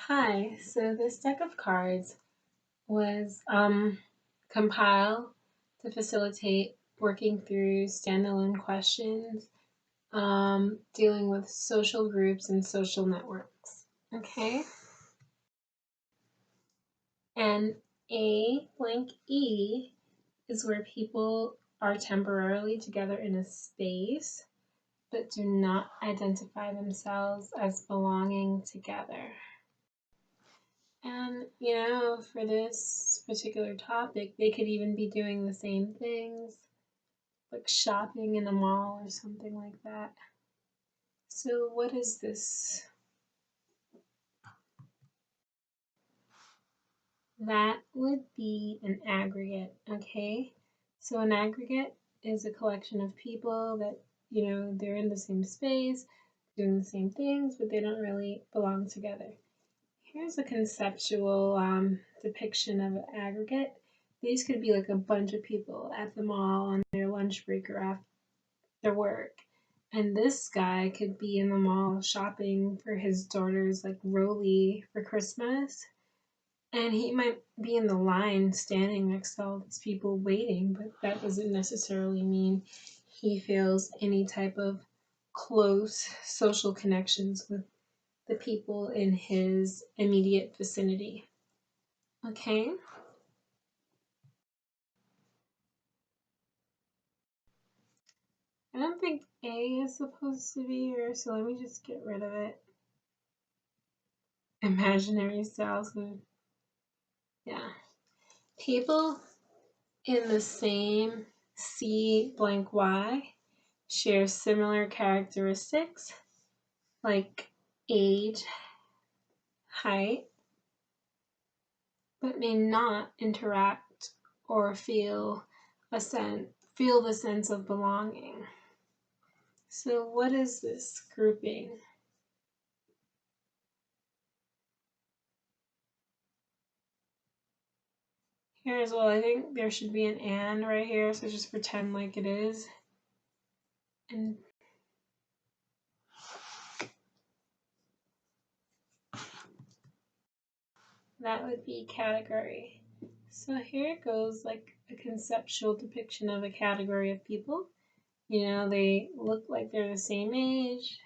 Hi, so this deck of cards was compiled to facilitate working through standalone questions dealing with social groups and social networks. Okay? And A blank E is where people are temporarily together in a space but do not identify themselves as belonging together. And, for this particular topic, they could even be doing the same things, like shopping in a mall or something like that. So what is this? That would be an aggregate, okay? So an aggregate is a collection of people that, they're in the same space, doing the same things, but they don't really belong together. Here's a conceptual depiction of an aggregate. These could be like a bunch of people at the mall on their lunch break or after work. And this guy could be in the mall shopping for his daughter's like Rolly for Christmas. And he might be in the line standing next to all these people waiting, but that doesn't necessarily mean he feels any type of close social connections with the people in his immediate vicinity. Okay? I don't think A is supposed to be here, so let me just get rid of it. Imaginary styles. Yeah. People in the same C blank Y share similar characteristics like age, height, but may not interact or feel the sense of belonging. So what is this grouping? Here as well, I think there should be an and right here, so just pretend like it is. And that would be category. So here goes like a conceptual depiction of a category of people. They look like they're the same age,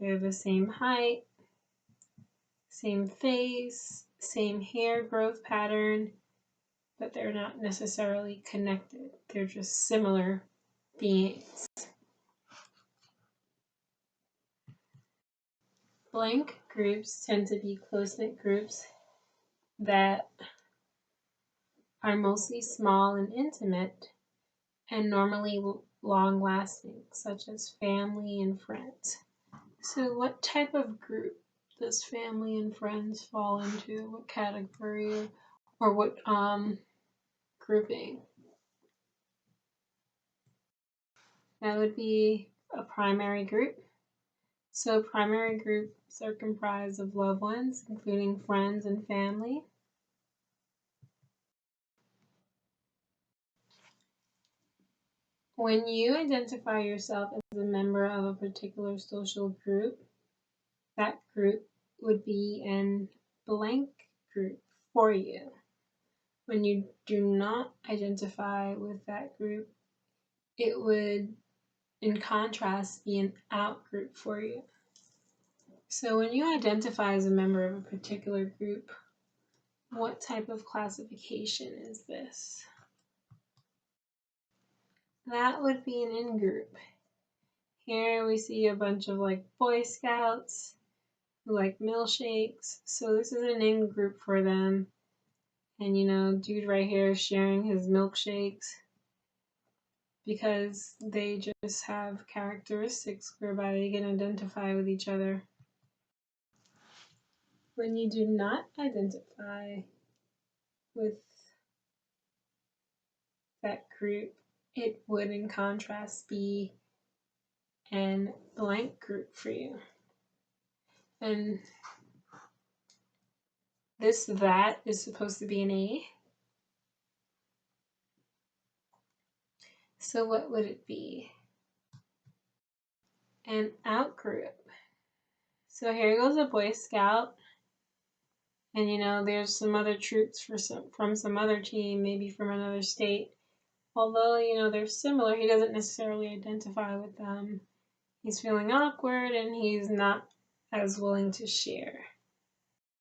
they're the same height, same face, same hair growth pattern, but they're not necessarily connected. They're just similar beings. Blank groups tend to be close-knit groups that are mostly small and intimate and normally long-lasting, such as family and friends. So what type of group does family and friends fall into? What category or what grouping? That would be a primary group. So primary groups are comprised of loved ones, including friends and family. When you identify yourself as a member of a particular social group, that group would be an blank group for you. When you do not identify with that group, it would, in contrast, be an out group for you. So when you identify as a member of a particular group, what type of classification is this? That would be an in-group. Here we see a bunch of like Boy Scouts who like milkshakes. So this is an in-group for them. And dude right here is sharing his milkshakes because they just have characteristics whereby they can identify with each other. When you do not identify with that group, it would in contrast be an blank group for you. And that is supposed to be an A. So what would it be? An out group. So here goes a Boy Scout And, you know, there's some other troops from some other team, maybe from another state. Although, you know, they're similar, he doesn't necessarily identify with them. He's feeling awkward and he's not as willing to share.